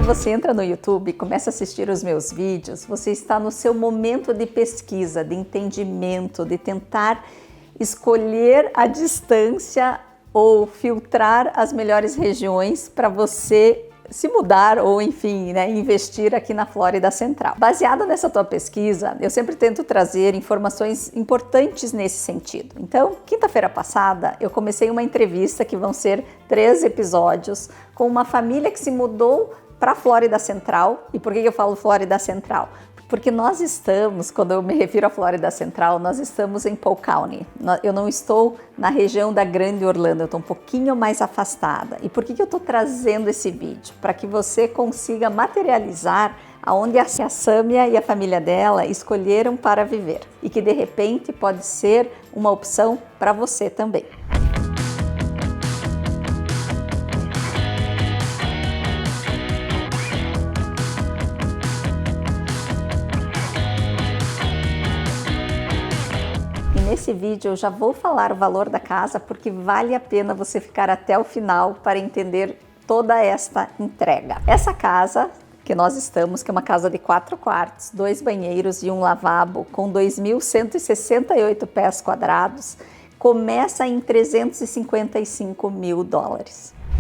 você entra no YouTube e começa a assistir os meus vídeos, você está no seu momento de pesquisa, de entendimento, de tentar escolher a distância ou filtrar as melhores regiões para você se mudar ou, enfim, investir aqui na Flórida Central. Baseada nessa tua pesquisa, eu sempre tento trazer informações importantes nesse sentido. Então, quinta-feira passada, eu comecei uma entrevista que vão ser 3 episódios com uma família que se mudou para a Flórida Central. E por que eu falo Flórida Central? Porque nós estamos, quando eu me refiro à Flórida Central, nós estamos em Polk County. Eu não estou na região da Grande Orlando, eu estou um pouquinho mais afastada. E por que eu estou trazendo esse vídeo? Para que você consiga materializar aonde a Sâmia e a família dela escolheram para viver. E que de repente pode ser uma opção para você também. Nesse vídeo eu já vou falar o valor da casa porque vale a pena você ficar até o final para entender toda esta entrega. Essa casa que nós estamos, que é uma casa de 4 quartos, 2 banheiros e um lavabo com 2.168 pés quadrados, começa em $355 mil.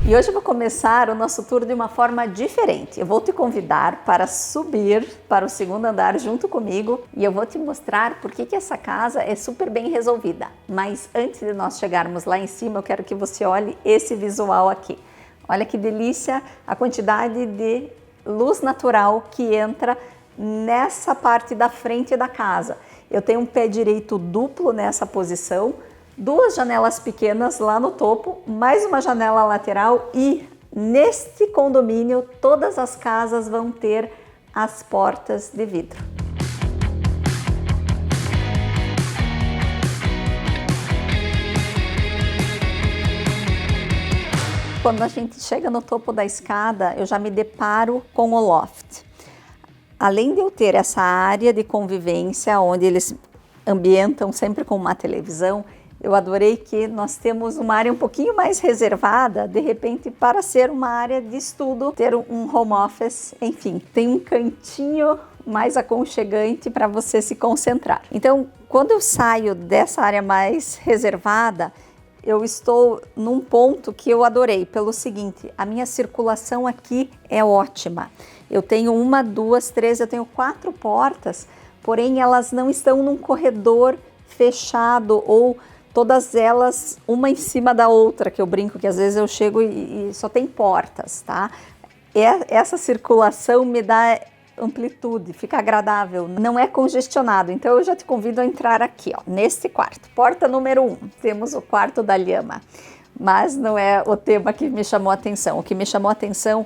E hoje eu vou começar o nosso tour de uma forma diferente. Eu vou te convidar para subir para o 2º andar junto comigo e eu vou te mostrar por que essa casa é super bem resolvida. Mas antes de nós chegarmos lá em cima, eu quero que você olhe esse visual aqui. Olha que delícia a quantidade de luz natural que entra nessa parte da frente da casa. Eu tenho um pé direito duplo nessa posição, 2 janelas pequenas lá no topo, mais uma janela lateral e neste condomínio todas as casas vão ter as portas de vidro. Quando a gente chega no topo da escada, eu já me deparo com o loft. Além de eu ter essa área de convivência, onde eles ambientam sempre com uma televisão, eu adorei que nós temos uma área um pouquinho mais reservada, de repente, para ser uma área de estudo, ter um home office, enfim, tem um cantinho mais aconchegante para você se concentrar. Então, quando eu saio dessa área mais reservada, eu estou num ponto que eu adorei, pelo seguinte, a minha circulação aqui é ótima. Eu tenho 1, 2, 3, eu tenho 4 portas, porém elas não estão num corredor fechado ou todas elas uma em cima da outra, que eu brinco que às vezes eu chego e só tem portas, tá? Essa circulação me dá amplitude, fica agradável, não é congestionado. Então eu já te convido a entrar aqui, ó, neste quarto. Porta número 1, temos o quarto da lhama, mas não é o tema que me chamou a atenção. O que me chamou a atenção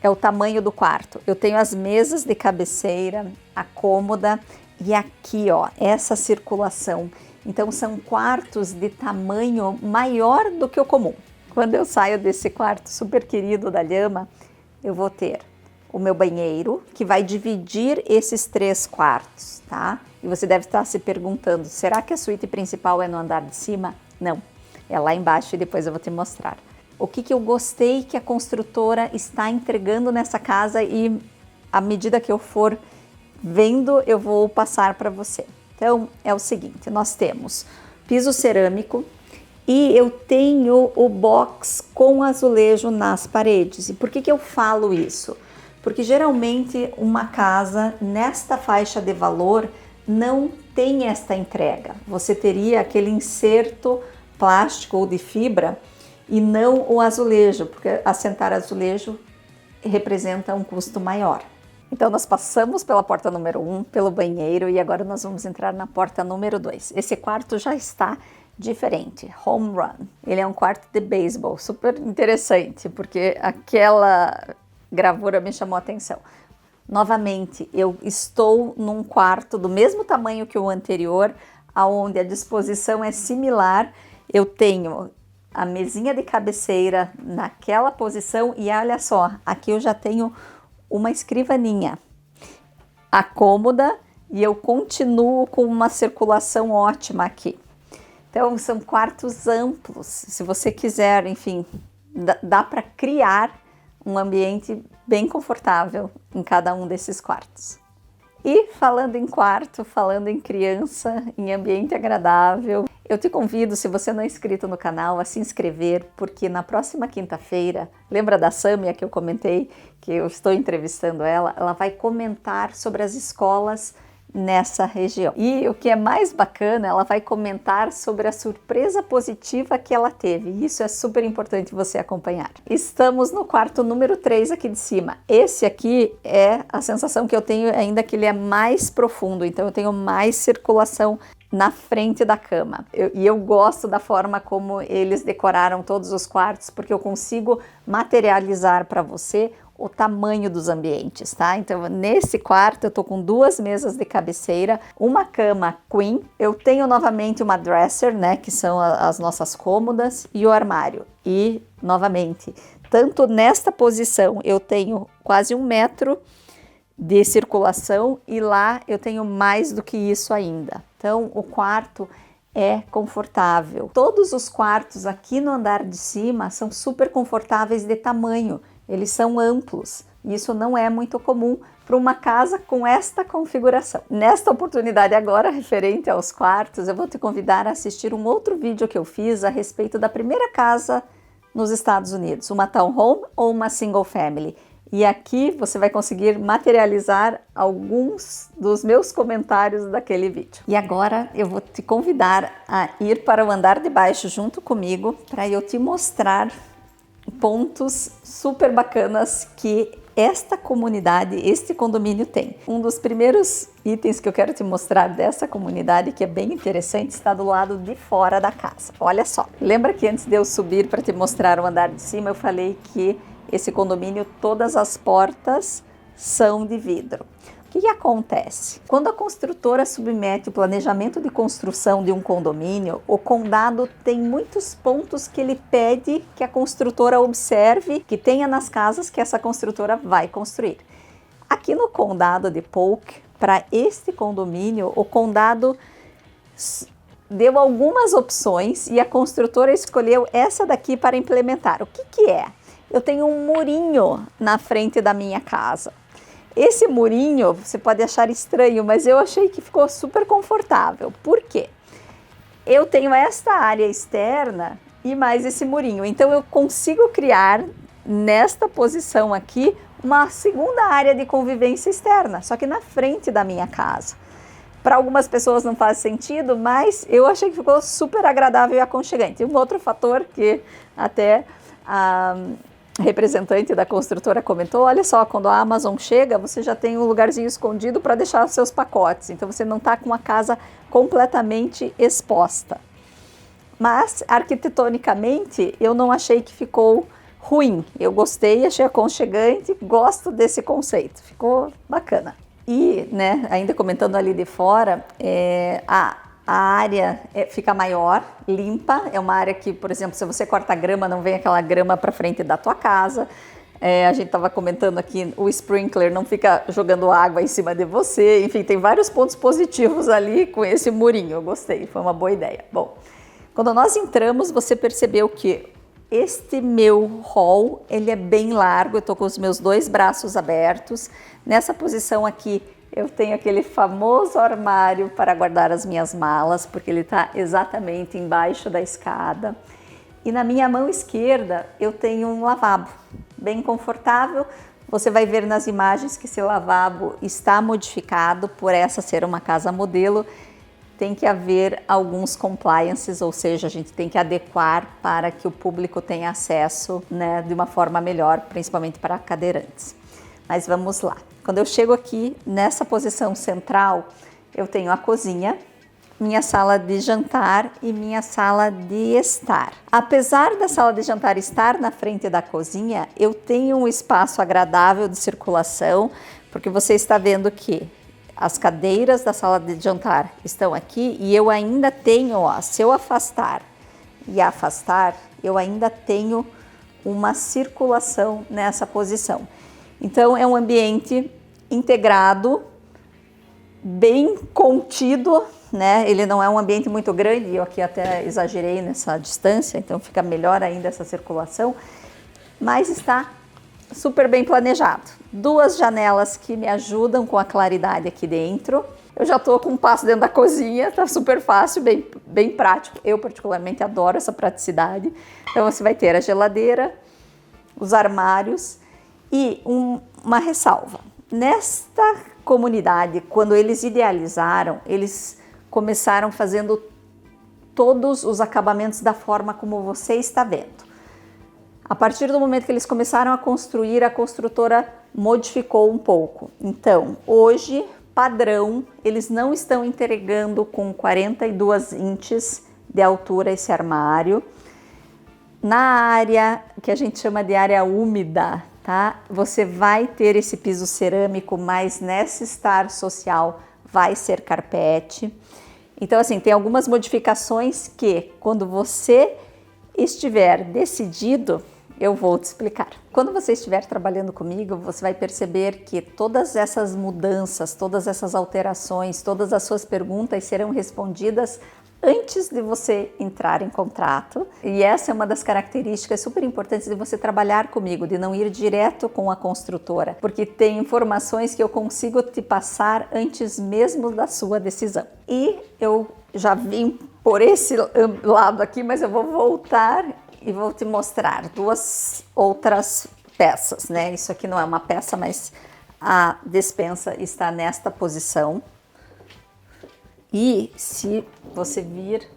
é o tamanho do quarto. Eu tenho as mesas de cabeceira, a cômoda e aqui, ó, essa circulação. Então são quartos de tamanho maior do que o comum. Quando eu saio desse quarto super querido da lhama, eu vou ter o meu banheiro, que vai dividir esses 3 quartos, tá? E você deve estar se perguntando, será que a suíte principal é no andar de cima? Não, é lá embaixo e depois eu vou te mostrar. O que eu gostei que a construtora está entregando nessa casa e à medida que eu for vendo, eu vou passar para você. Então, é o seguinte, nós temos piso cerâmico e eu tenho o box com azulejo nas paredes. E por que eu falo isso? Porque geralmente uma casa nesta faixa de valor não tem esta entrega. Você teria aquele inserto plástico ou de fibra e não o azulejo, porque assentar azulejo representa um custo maior. Então nós passamos pela porta número 1, pelo banheiro e agora nós vamos entrar na porta número 2. Esse quarto já está diferente, home run. Ele é um quarto de beisebol, super interessante, porque aquela gravura me chamou a atenção. Novamente, eu estou num quarto do mesmo tamanho que o anterior, onde a disposição é similar. Eu tenho a mesinha de cabeceira naquela posição e olha só, aqui eu já tenho uma escrivaninha, a cômoda e eu continuo com uma circulação ótima aqui. Então são quartos amplos, se você quiser, enfim, dá para criar um ambiente bem confortável em cada um desses quartos. E falando em quarto, falando em criança, em ambiente agradável, eu te convido, se você não é inscrito no canal, a se inscrever, porque na próxima quinta-feira, lembra da Sâmia que eu comentei, que eu estou entrevistando ela, ela vai comentar sobre as escolas nessa região. E o que é mais bacana, ela vai comentar sobre a surpresa positiva que ela teve. E isso é super importante você acompanhar. Estamos no quarto número 3 aqui de cima. Esse aqui é a sensação que eu tenho ainda que ele é mais profundo, então eu tenho mais circulação na frente da cama. E eu gosto da forma como eles decoraram todos os quartos, porque eu consigo materializar para você o tamanho dos ambientes, tá? Então, nesse quarto eu tô com 2 mesas de cabeceira, uma cama queen, eu tenho novamente uma dresser, né, que são as nossas cômodas, e o armário. E, novamente, tanto nesta posição eu tenho quase 1 metro de circulação e lá eu tenho mais do que isso ainda. Então, o quarto é confortável. Todos os quartos aqui no andar de cima são super confortáveis de tamanho. Eles são amplos. Isso não é muito comum para uma casa com esta configuração. Nesta oportunidade agora, referente aos quartos, eu vou te convidar a assistir um outro vídeo que eu fiz a respeito da primeira casa nos Estados Unidos, uma townhome ou uma single family. E aqui você vai conseguir materializar alguns dos meus comentários daquele vídeo. E agora eu vou te convidar a ir para o andar de baixo junto comigo para eu te mostrar pontos super bacanas que esta comunidade, este condomínio tem. Um dos primeiros itens que eu quero te mostrar dessa comunidade, que é bem interessante, está do lado de fora da casa. Olha só, lembra que antes de eu subir para te mostrar o andar de cima, eu falei que esse condomínio, todas as portas são de vidro. O que acontece? Quando a construtora submete o planejamento de construção de um condomínio, o condado tem muitos pontos que ele pede que a construtora observe, que tenha nas casas que essa construtora vai construir. Aqui no condado de Polk, para este condomínio, o condado deu algumas opções e a construtora escolheu essa daqui para implementar. O que é? Eu tenho um murinho na frente da minha casa. Esse murinho, você pode achar estranho, mas eu achei que ficou super confortável. Por quê? Eu tenho esta área externa e mais esse murinho. Então, eu consigo criar, nesta posição aqui, uma segunda área de convivência externa, só que na frente da minha casa. Para algumas pessoas não faz sentido, mas eu achei que ficou super agradável e aconchegante. E um outro fator que até representante da construtora comentou, olha só, quando a Amazon chega, você já tem um lugarzinho escondido para deixar os seus pacotes, então você não está com a casa completamente exposta. Mas, arquitetonicamente, eu não achei que ficou ruim, eu gostei, achei aconchegante, gosto desse conceito, ficou bacana. E, né, ainda comentando ali de fora, a área fica maior, limpa, é uma área que, por exemplo, se você corta grama, não vem aquela grama para frente da tua casa. A gente estava comentando aqui, o sprinkler não fica jogando água em cima de você. Enfim, tem vários pontos positivos ali com esse murinho. Eu gostei, foi uma boa ideia. Bom, quando nós entramos, você percebeu que este meu hall, ele é bem largo, eu estou com os meus 2 braços abertos. Nessa posição aqui, eu tenho aquele famoso armário para guardar as minhas malas, porque ele está exatamente embaixo da escada. E na minha mão esquerda eu tenho um lavabo, bem confortável. Você vai ver nas imagens que esse lavabo está modificado, por essa ser uma casa modelo. Tem que haver alguns compliances, ou seja, a gente tem que adequar para que o público tenha acesso, né, de uma forma melhor, principalmente para cadeirantes. Mas vamos lá. Quando eu chego aqui nessa posição central, eu tenho a cozinha, minha sala de jantar e minha sala de estar. Apesar da sala de jantar estar na frente da cozinha, eu tenho um espaço agradável de circulação, porque você está vendo que as cadeiras da sala de jantar estão aqui e eu ainda tenho, ó, se eu afastar e afastar, eu ainda tenho uma circulação nessa posição. Então, é um ambiente integrado, bem contido, né? Ele não é um ambiente muito grande, eu aqui até exagerei nessa distância, então fica melhor ainda essa circulação, mas está super bem planejado. 2 janelas que me ajudam com a claridade aqui dentro. Eu já tô com um passo dentro da cozinha, tá super fácil, bem prático. Eu particularmente adoro essa praticidade. Então você vai ter a geladeira, os armários e uma ressalva. Nesta comunidade, quando eles idealizaram, eles começaram fazendo todos os acabamentos da forma como você está vendo. A partir do momento que eles começaram a construir, a construtora modificou um pouco. Então, hoje, padrão, eles não estão entregando com 42 inches de altura esse armário. Na área que a gente chama de área úmida, tá? Você vai ter esse piso cerâmico, mas nessa estar social vai ser carpete. Então, assim, tem algumas modificações que, quando você estiver decidido, eu vou te explicar. Quando você estiver trabalhando comigo, você vai perceber que todas essas mudanças, todas essas alterações, todas as suas perguntas serão respondidas antes de você entrar em contrato. E essa é uma das características super importantes de você trabalhar comigo, de não ir direto com a construtora, porque tem informações que eu consigo te passar antes mesmo da sua decisão. E eu já vim por esse lado aqui, mas eu vou voltar e vou te mostrar 2 outras peças, né? Isso aqui não é uma peça, mas a despensa está nesta posição. E se você vir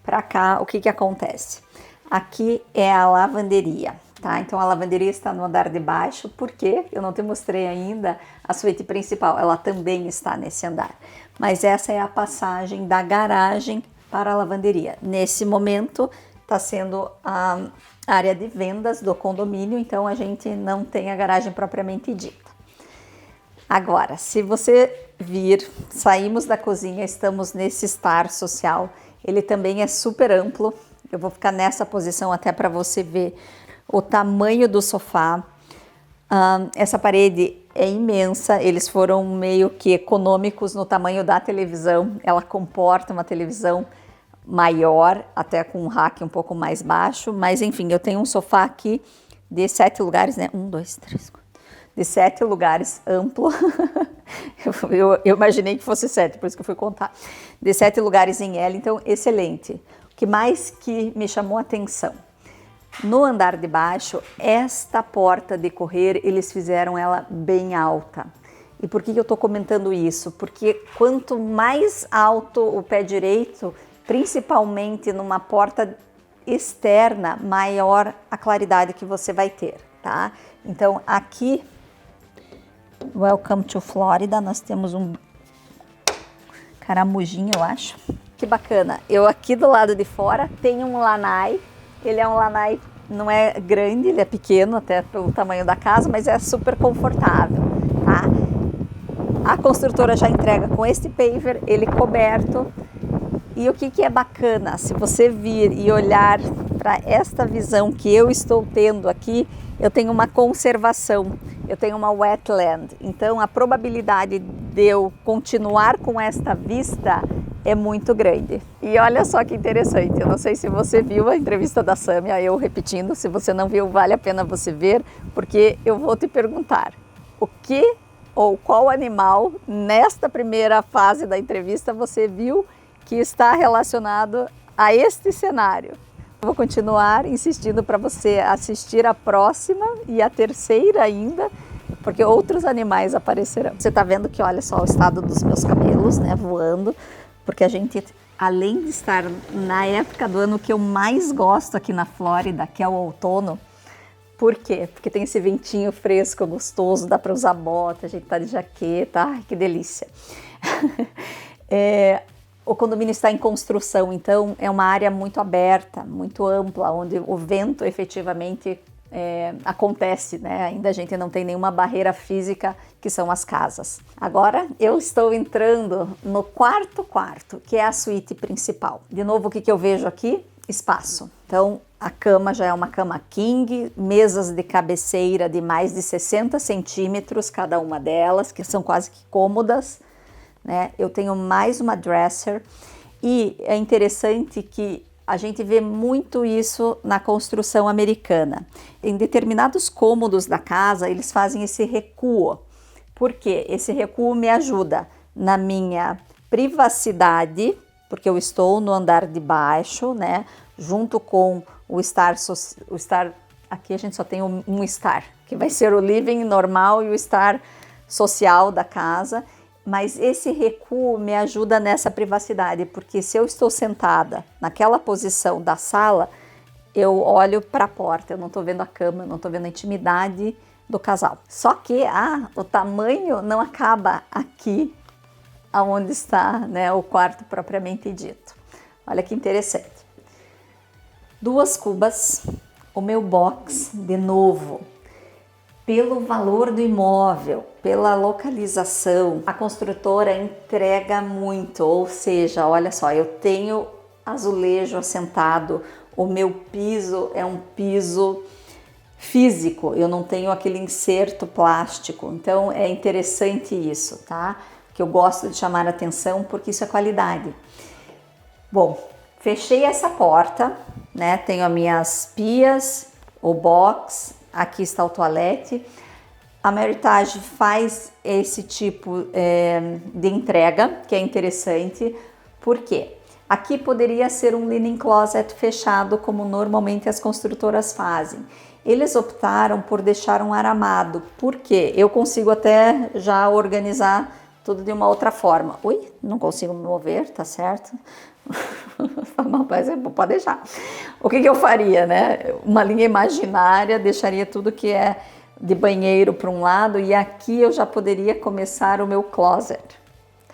para cá, o que que acontece? Aqui é a lavanderia, tá? Então a lavanderia está no andar de baixo, porque eu não te mostrei ainda a suíte principal, ela também está nesse andar. Mas essa é a passagem da garagem para a lavanderia. Nesse momento está sendo a área de vendas do condomínio, então a gente não tem a garagem propriamente dita. Agora, se você vir, saímos da cozinha, estamos nesse estar social, ele também é super amplo. Eu vou ficar nessa posição até para você ver o tamanho do sofá. Essa parede é imensa, eles foram meio que econômicos no tamanho da televisão. Ela comporta uma televisão maior, até com um rack um pouco mais baixo, mas enfim, eu tenho um sofá aqui de 7 lugares, né? 1, 2, 3, 4. De 7 lugares, amplo. eu imaginei que fosse 7, por isso que eu fui contar. De 7 lugares em L, então excelente. O que mais que me chamou a atenção? No andar de baixo, esta porta de correr, eles fizeram ela bem alta. E por que eu estou comentando isso? Porque quanto mais alto o pé direito, principalmente numa porta externa, maior a claridade que você vai ter, tá? Então aqui, Welcome to Florida, nós temos um caramujinho, eu acho. Que bacana. Eu aqui do lado de fora tenho um lanai. Ele é um lanai, não é grande, ele é pequeno até pelo tamanho da casa, mas é super confortável, tá? A construtora já entrega com este paver, ele coberto. E o que é bacana, se você vir e olhar para esta visão que eu estou tendo aqui, eu tenho uma conservação, eu tenho uma wetland. Então a probabilidade de eu continuar com esta vista é muito grande. E olha só que interessante, eu não sei se você viu a entrevista da Sâmia, eu repetindo, se você não viu, vale a pena você ver, porque eu vou te perguntar o que ou qual animal nesta primeira fase da entrevista você viu que está relacionado a este cenário. Eu vou continuar insistindo para você assistir a próxima e a terceira ainda, porque outros animais aparecerão. Você está vendo que, olha só, o estado dos meus cabelos, né, voando, porque a gente, além de estar na época do ano que eu mais gosto aqui na Flórida, que é o outono. Por quê? Porque tem esse ventinho fresco, gostoso, dá para usar bota, a gente tá de jaqueta, ai, que delícia. O condomínio está em construção, então é uma área muito aberta, muito ampla, onde o vento efetivamente acontece, né? Ainda a gente não tem nenhuma barreira física, que são as casas. Agora eu estou entrando no quarto, que é a suíte principal. De novo, o que eu vejo aqui? Espaço. Então, a cama já é uma cama king, mesas de cabeceira de mais de 60 centímetros cada uma delas, que são quase que cômodas, né? Eu tenho mais uma dresser e é interessante que A gente vê muito isso na construção americana. Em determinados cômodos da casa, eles fazem esse recuo. Por quê? Esse recuo me ajuda na minha privacidade, porque eu estou no andar de baixo, né? Junto com o estar aqui a gente só tem um estar, que vai ser o living normal e o estar social da casa. Mas esse recuo me ajuda nessa privacidade, porque se eu estou sentada naquela posição da sala, eu olho para a porta, eu não estou vendo a cama, eu não estou vendo a intimidade do casal. Só que o tamanho não acaba aqui, aonde está, né, o quarto propriamente dito. Olha que interessante. 2 cubas, o meu box de novo. Pelo valor do imóvel, pela localização, a construtora entrega muito, ou seja, olha só, eu tenho azulejo assentado, o meu piso é um piso físico, eu não tenho aquele inserto plástico, então é interessante isso, tá? Que eu gosto de chamar a atenção porque isso é qualidade. Bom, fechei essa porta, né? Tenho as minhas pias, o box. Aqui está o toalete. A Meritage faz esse tipo de entrega, que é interessante. Por quê? Aqui poderia ser um linen closet fechado, como normalmente as construtoras fazem. Eles optaram por deixar um aramado. Por quê? Eu consigo até já organizar tudo de uma outra forma. Ui, não consigo me mover, tá certo? Mas pode deixar. O que eu faria, né? Uma linha imaginária, deixaria tudo que é de banheiro para um lado e aqui eu já poderia começar o meu closet,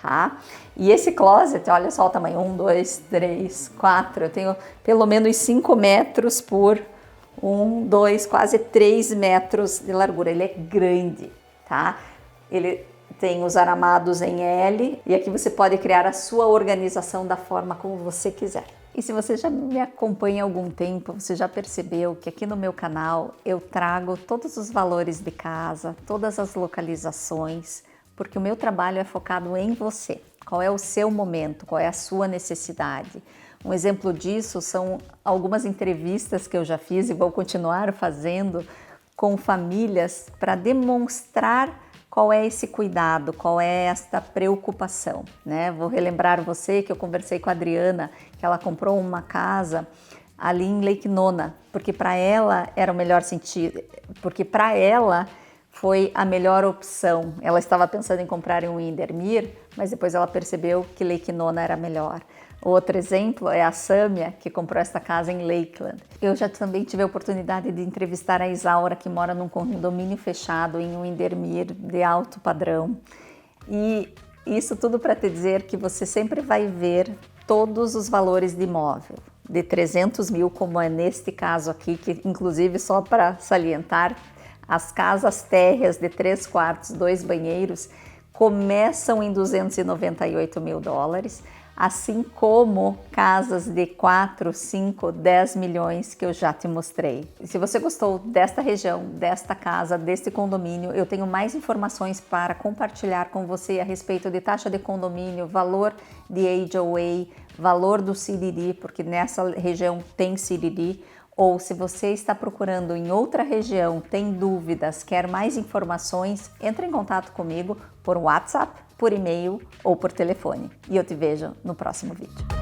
tá? E esse closet, olha só o tamanho, 1, 2, 3, 4, eu tenho pelo menos 5 metros por 1, 2, quase 3 metros de largura, ele é grande, tá? Ele tem os aramados em L e aqui você pode criar a sua organização da forma como você quiser. E se você já me acompanha há algum tempo, você já percebeu que aqui no meu canal eu trago todos os valores de casa, todas as localizações, porque o meu trabalho é focado em você. Qual é o seu momento, qual é a sua necessidade. Um exemplo disso são algumas entrevistas que eu já fiz e vou continuar fazendo com famílias para demonstrar qual é esse cuidado, qual é esta preocupação, né? Vou relembrar você que eu conversei com a Adriana, que ela comprou uma casa ali em Lake Nona, porque para ela era o melhor sentido, porque para ela foi a melhor opção. Ela estava pensando em comprar em Windermere, mas depois ela percebeu que Lake Nona era melhor. Outro exemplo é a Sâmia, que comprou esta casa em Lakeland. Eu já também tive a oportunidade de entrevistar a Isaura, que mora num condomínio fechado em Windermere, de alto padrão. E isso tudo para te dizer que você sempre vai ver todos os valores de imóvel. De 300 mil, como é neste caso aqui, que inclusive só para salientar, as casas térreas de 3 quartos, 2 banheiros, começam em 298 mil dólares, assim como casas de 4, 5, 10 milhões que eu já te mostrei. Se você gostou desta região, desta casa, deste condomínio, eu tenho mais informações para compartilhar com você a respeito de taxa de condomínio, valor de HOA, valor do CDD, porque nessa região tem CDD, ou se você está procurando em outra região, tem dúvidas, quer mais informações, entre em contato comigo por WhatsApp, por e-mail ou por telefone. E eu te vejo no próximo vídeo.